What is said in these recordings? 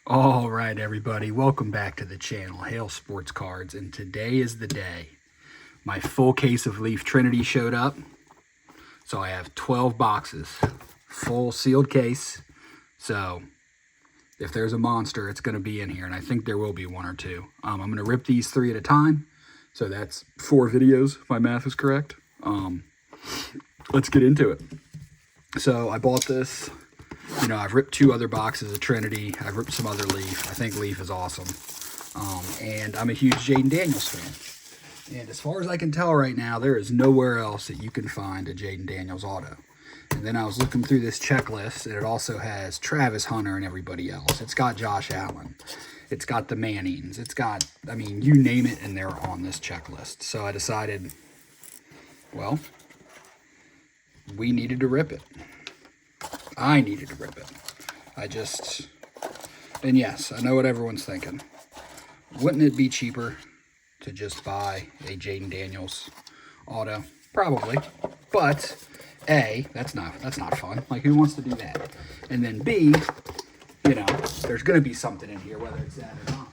All right, everybody, welcome back to the channel, Hail Sports Cards, and today is the day. My full case of Leaf Trinity showed up, so I have 12 boxes, full sealed case. So if there's a monster, it's going to be in here, and I think there will be one or two. I'm going to rip these 3 at a time, so that's 4 videos, if my math is correct. Let's get into it. So I bought this. You know, I've ripped 2 other boxes of Trinity. I've ripped some other Leaf. I think Leaf is awesome. And I'm a huge Jayden Daniels fan. And as far as I can tell right now, there is nowhere else that you can find a Jayden Daniels auto. And then I was looking through this checklist, and it also has Travis Hunter and everybody else. It's got Josh Allen. It's got the Mannings. It's got, I mean, you name it, and they're on this checklist. So I decided, well, we needed to rip it. I needed to rip it. And yes, I know what everyone's thinking. Wouldn't it be cheaper to just buy a Jayden Daniels auto? Probably. But A, that's not fun. Like, who wants to do that? And then B, you know, there's going to be something in here, whether it's that or not.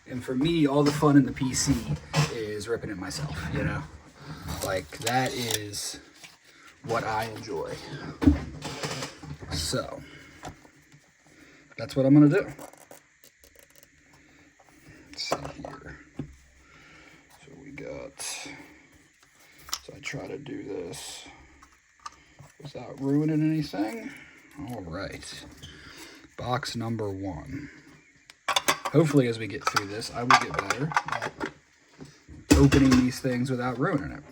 And for me, all the fun in the PC is ripping it myself, you know? Like, that is what I enjoy. So, that's what I'm going to do. Let's see here. So I try to do this without ruining anything. All right. Box number 1. Hopefully, as we get through this, I will get better at opening these things without ruining it.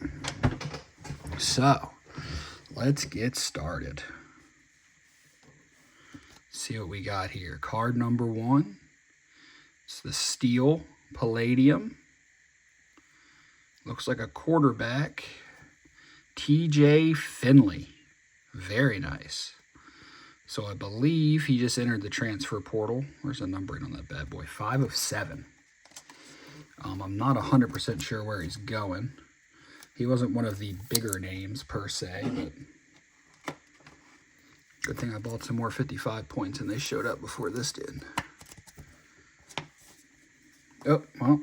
So, let's get started. See what we got here. Card number 1. It's the Steel Palladium. Looks like a quarterback. TJ Finley. Very nice. So I believe he just entered the transfer portal. Where's the numbering on that bad boy? 5 of 7. I'm not 100% sure where he's going. He wasn't one of the bigger names per se, but good thing I bought some more 55 points and they showed up before this did. Oh, well,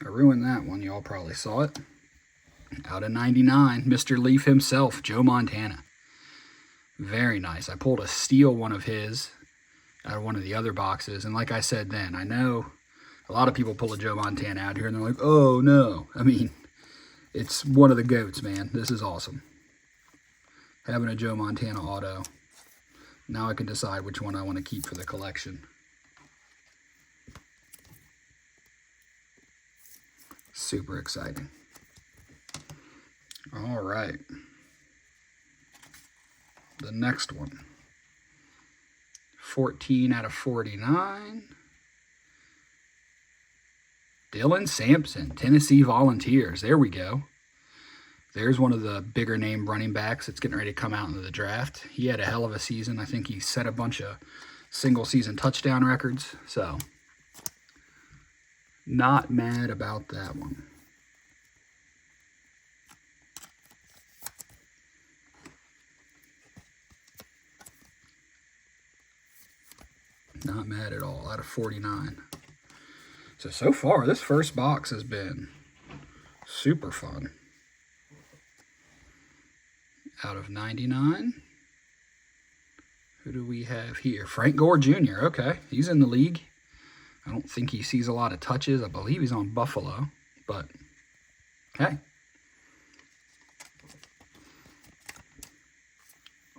I ruined that one. Y'all probably saw it. Out of 99, Mr. Leaf himself, Joe Montana. Very nice. I pulled a steel one of his out of one of the other boxes. And like I said then, I know a lot of people pull a Joe Montana out here and they're like, oh no. I mean, it's one of the GOATs, man. This is awesome. Having a Joe Montana auto. Now I can decide which one I want to keep for the collection. Super exciting. All right. The next one. 14 out of 49. Dylan Sampson, Tennessee Volunteers. There we go. There's one of the bigger name running backs that's getting ready to come out into the draft. He had a hell of a season. I think he set a bunch of single season touchdown records. So, not mad about that one. Not mad at all, out of 49. So far, this first box has been super fun. Out of 99. Who do we have here? Frank Gore Jr. Okay, he's in the league. I don't think he sees a lot of touches. I believe he's on Buffalo, but hey.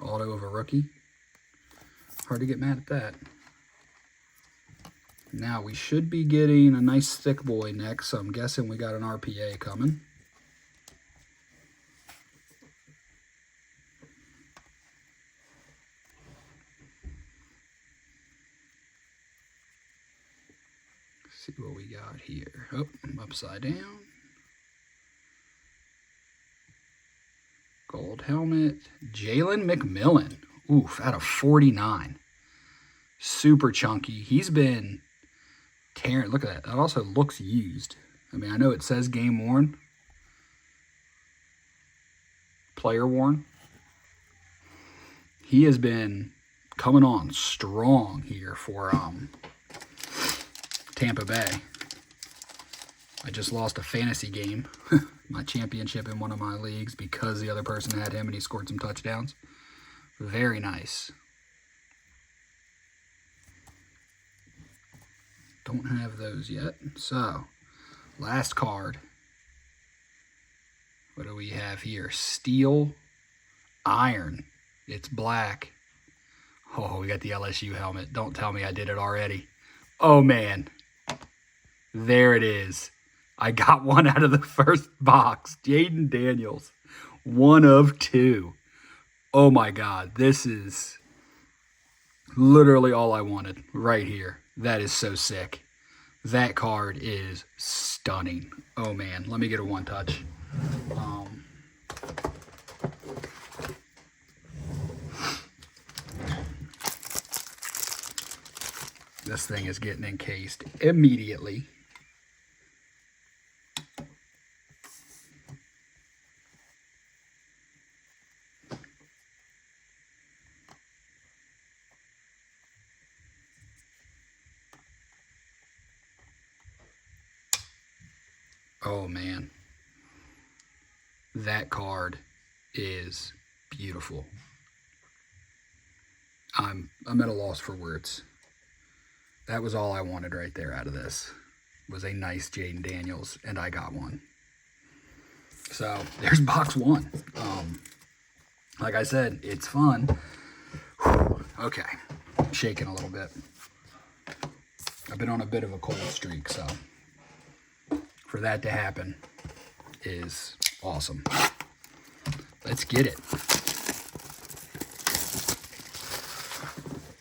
Auto of a rookie. Hard to get mad at that. Now, we should be getting a nice thick boy next, so I'm guessing we got an RPA coming. See what we got here. Oh, I'm upside down. Gold helmet. Jalen McMillan. Oof, out of 49. Super chunky. He's been tearing. Look at that. That also looks used. I mean, I know it says game worn. player worn. He has been coming on strong here for Tampa Bay. I just lost a fantasy game, my championship in one of my leagues, because the other person had him and he scored some touchdowns. Very nice. Don't have those yet. So, last card. What do we have here? Steel Iron. It's black. Oh, we got the LSU helmet. Don't tell me I did it already. Oh, man. There it is. I got one out of the first box. Jayden Daniels. 1 of 2. Oh, my God. This is literally all I wanted right here. That is so sick. That card is stunning. Oh, man. Let me get a one touch. This thing is getting encased immediately. Oh, man. That card is beautiful. I'm at a loss for words. That was all I wanted right there out of this, was a nice Jayden Daniels, and I got one. So, there's box 1. Like I said, it's fun. Whew. Okay, I'm shaking a little bit. I've been on a bit of a cold streak, so for that to happen is awesome. Let's get it.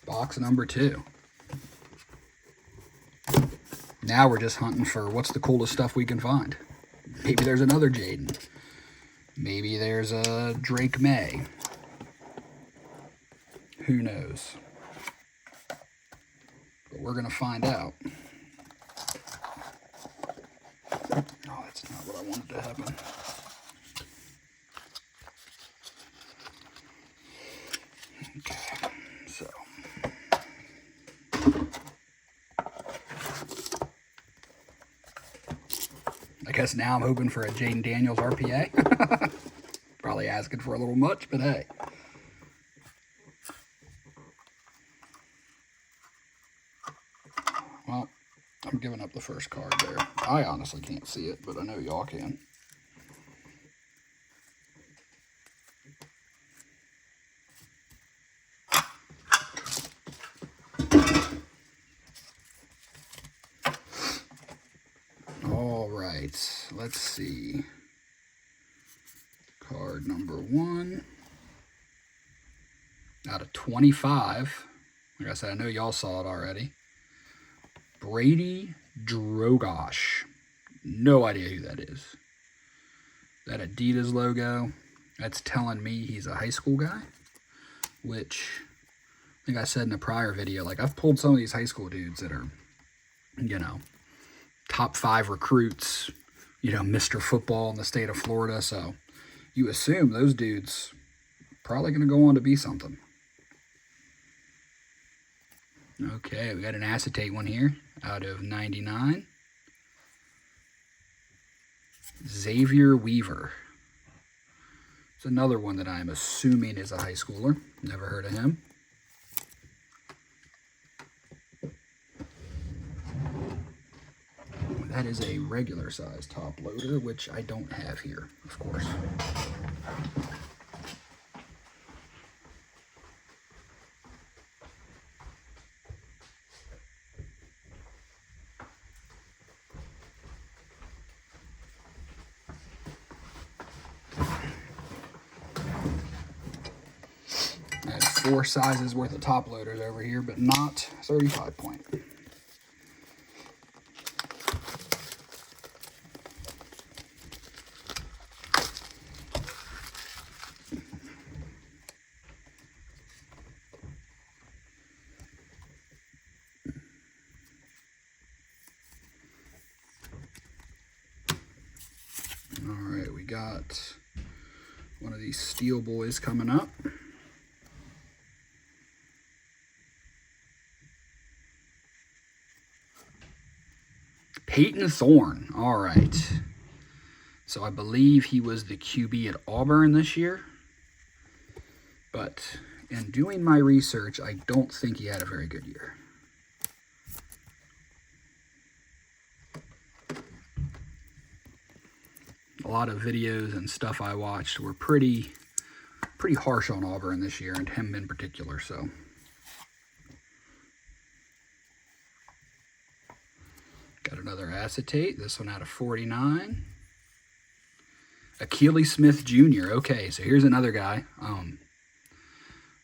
Box number 2. Now we're just hunting for what's the coolest stuff we can find. Maybe there's another Jayden. Maybe there's a Drake May. Who knows? But we're going to find out. Oh, that's not what I wanted to happen. Okay, so. I guess now I'm hoping for a Jayden Daniels RPA. Probably asking for a little much, but hey. Well, I'm giving up the first card there. I honestly can't see it, but I know y'all can. All right, let's see. Card number 1. Out of 25. Like I said, I know y'all saw it already. Brady Drogosh. No idea who that is. That Adidas logo, that's telling me he's a high school guy, which I think I said in a prior video, like I've pulled some of these high school dudes that are, you know, top 5 recruits, you know, Mr. Football in the state of Florida, so you assume those dudes probably going to go on to be something. Okay, we got an acetate one here out of 99. Xavier Weaver. It's another one that I'm assuming is a high schooler. Never heard of him. That is a regular size top loader, which I don't have here, of course. I have 4 sizes worth of top loaders over here, but not 35 point. All right, we got One of these Steel boys coming up. Peyton Thorne. All right. So I believe he was the QB at Auburn this year. But in doing my research, I don't think he had a very good year. A lot of videos and stuff I watched were pretty harsh on Auburn this year, and him in particular, so. Got another acetate, this one out of 49. Akili Smith Jr. Okay, so here's another guy.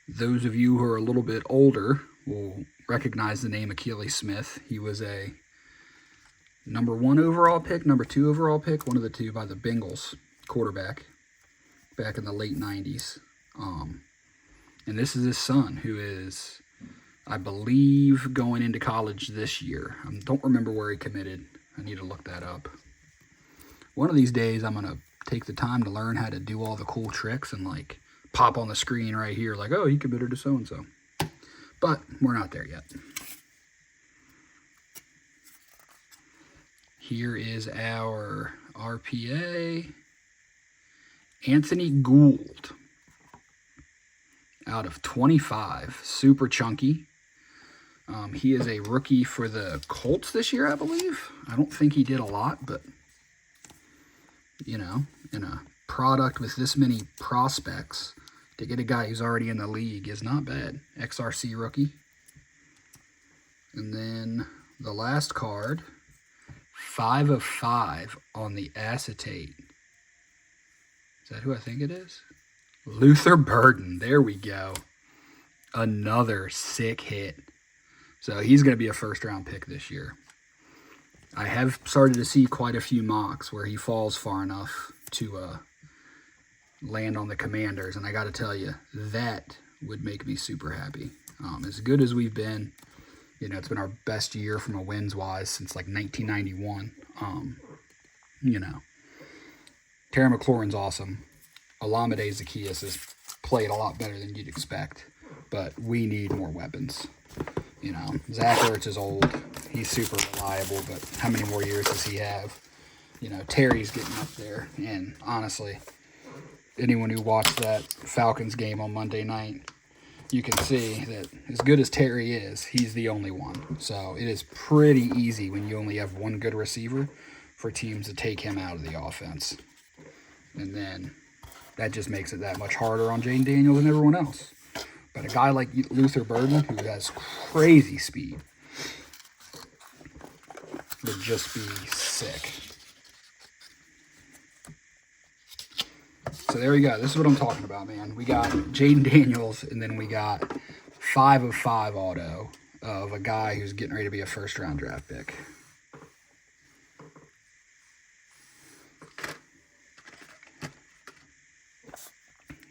Those of you who are a little bit older will recognize the name Akili Smith. He was a number 1 overall pick, number 2 overall pick, one of the two by the Bengals quarterback back in the late 90s. And this is his son, who is, I believe, going into college this year. I don't remember where he committed. I need to look that up. One of these days, I'm going to take the time to learn how to do all the cool tricks and, like, pop on the screen right here, like, oh, he committed to so-and-so. But we're not there yet. Here is our RPA. Anthony Gould. Out of 25. Super chunky. He is a rookie for the Colts this year, I believe. I don't think he did a lot, but, you know, in a product with this many prospects, to get a guy who's already in the league is not bad. XRC rookie. And then the last card, 5 of 5 on the acetate. Is that who I think it is? Luther Burden. There we go. Another sick hit. So he's going to be a first-round pick this year. I have started to see quite a few mocks where he falls far enough to land on the Commanders, and I got to tell you, that would make me super happy. As good as we've been, you know, it's been our best year from a wins-wise since like 1991. You know, Terry McLaurin's awesome. Olamide Zaccheaus has played a lot better than you'd expect, but we need more weapons. You know, Zach Ertz is old. He's super reliable, but how many more years does he have? You know, Terry's getting up there, and honestly, anyone who watched that Falcons game on Monday night, you can see that as good as Terry is, he's the only one. So it is pretty easy when you only have one good receiver for teams to take him out of the offense. And then that just makes it that much harder on Jayden Daniels and everyone else. But a guy like Luther Burden, who has crazy speed, would just be sick. So there we go. This is what I'm talking about, man. We got Jayden Daniels, and then we got 5 of 5 auto of a guy who's getting ready to be a first-round draft pick.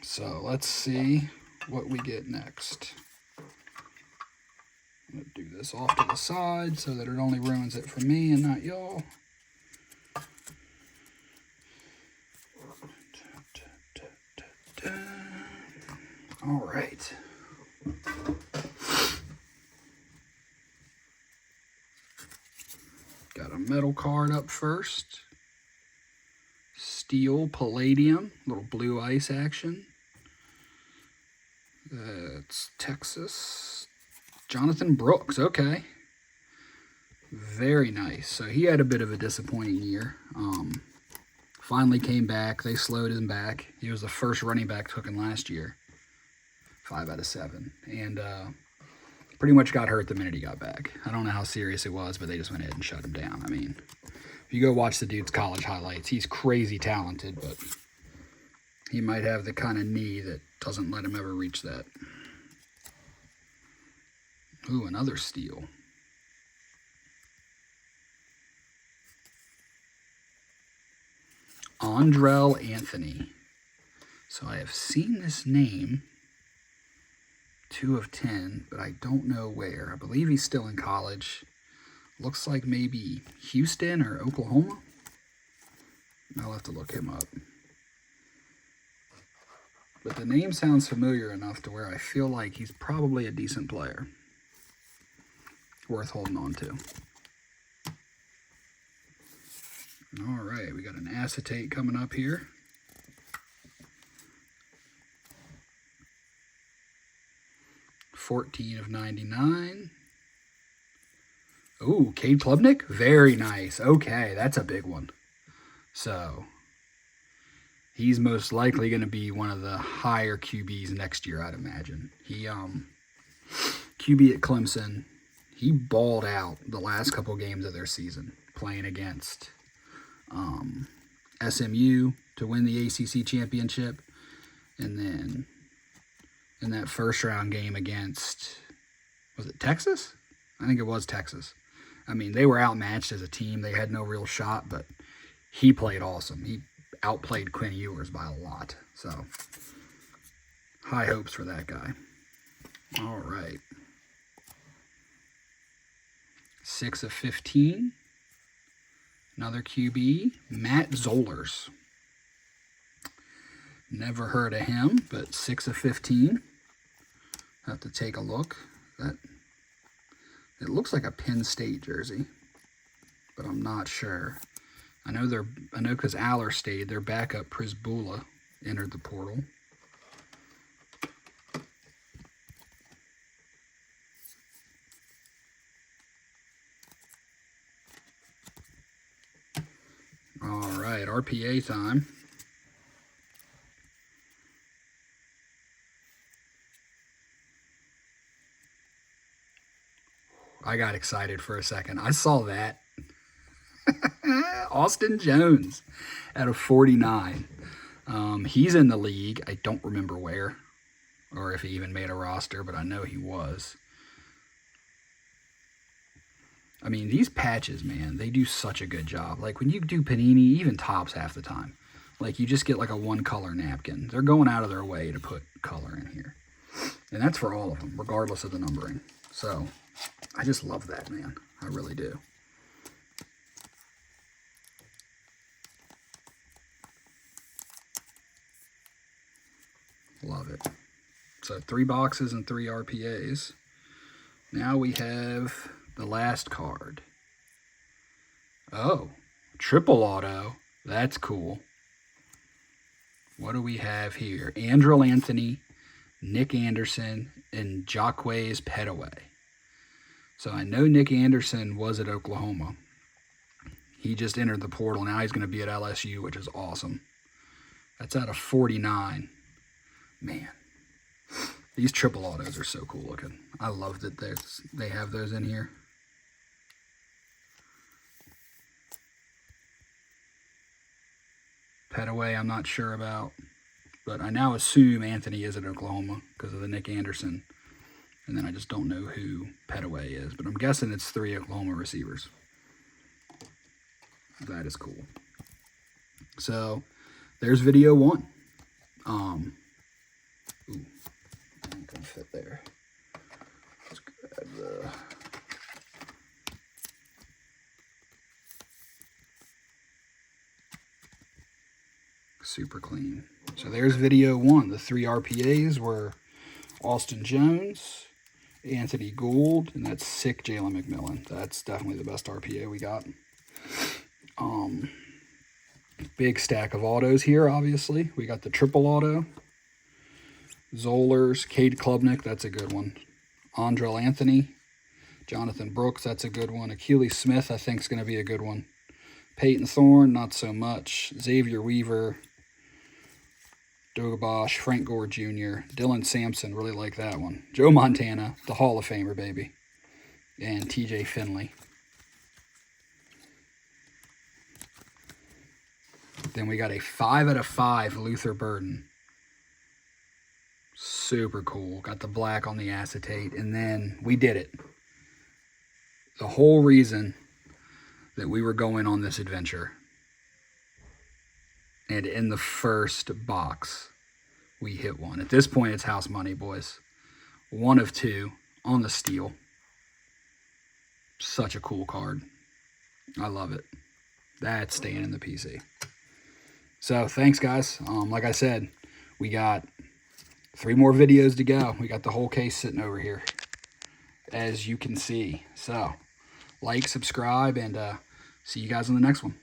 So let's see what we get next. I'm going to do this off to the side so that it only ruins it for me and not y'all. All right. Got a metal card up first. Steel Palladium, little blue ice action. It's Texas. Jonathan Brooks, okay. Very nice. So he had a bit of a disappointing year. Finally came back. They slowed him back. He was the first running back taken last year. 5 out of 7. And pretty much got hurt the minute he got back. I don't know how serious it was, but they just went ahead and shut him down. I mean, if you go watch the dude's college highlights, he's crazy talented, but he might have the kind of knee that doesn't let him ever reach that. Ooh, another steal. Andrell Anthony. So I have seen this name, 2 of 10, but I don't know where. I believe he's still in college. Looks like maybe Houston or Oklahoma. I'll have to look him up. But the name sounds familiar enough to where I feel like he's probably a decent player. Worth holding on to. All right, we got an acetate coming up here. $14/99. Ooh, Cade Klubnik? Very nice. Okay, that's a big one. So, he's most likely going to be one of the higher QBs next year, I'd imagine. He, QB at Clemson, he balled out the last couple games of their season, playing against SMU to win the ACC championship, and then in that first round game against, was it Texas? I think it was Texas. I mean, they were outmatched as a team. They had no real shot, but he played awesome. He outplayed Quinn Ewers by a lot. So, high hopes for that guy. All right. 6/15. Another QB, Matt Zollers. Never heard of him, but 6/15. Have to take a look. It looks like a Penn State jersey, but I'm not sure. I know because Aller stayed. Their backup Prisbula entered the portal. All right, RPA time. I got excited for a second. I saw that. Austin Jones at a 49. He's in the league. I don't remember where or if he even made a roster, but I know he was. I mean, these patches, man, they do such a good job. Like, when you do Panini, even Topps half the time, like, you just get like a one-color napkin. They're going out of their way to put color in here. And that's for all of them, regardless of the numbering. So, I just love that, man. I really do. Love it. So, 3 boxes and 3 RPAs. Now we have the last card. Oh, triple auto. That's cool. What do we have here? Andrel Anthony, Nick Anderson, and Jacquez Petaway. So I know Nick Anderson was at Oklahoma. He just entered the portal. Now he's going to be at LSU, which is awesome. That's out of 49. Man, these triple autos are so cool looking. I love that they have those in here. Petaway, I'm not sure about, but I now assume Anthony is at Oklahoma because of the Nick Anderson. And then I just don't know who Petaway is, but I'm guessing it's 3 Oklahoma receivers. That is cool. So, there's video 1. Ooh, not gonna fit there. Let's grab the... Super clean. So there's video 1. The 3 RPAs were Austin Jones, Anthony Gould, and that's sick Jalen McMillan. That's definitely the best RPA we got. Big stack of autos here, obviously. We got the triple auto. Zollers, Cade Klubnik, that's a good one. Andrel Anthony, Jonathan Brooks, that's a good one. Achilles Smith, I think, is going to be a good one. Peyton Thorne, not so much. Xavier Weaver, Dogabosh, Frank Gore Jr., Dylan Sampson, really like that one. Joe Montana, the Hall of Famer, baby. And TJ Finley. Then we got a 5/5 Luther Burden. Super cool. Got the black on the acetate. And then we did it. The whole reason that we were going on this adventure. And in the first box, we hit one. At this point, it's house money, boys. 1 of 2 on the steel. Such a cool card. I love it. That's staying in the PC. So, thanks, guys. Like I said, we got 3 more videos to go. We got the whole case sitting over here, as you can see. So, like, subscribe, and see you guys on the next one.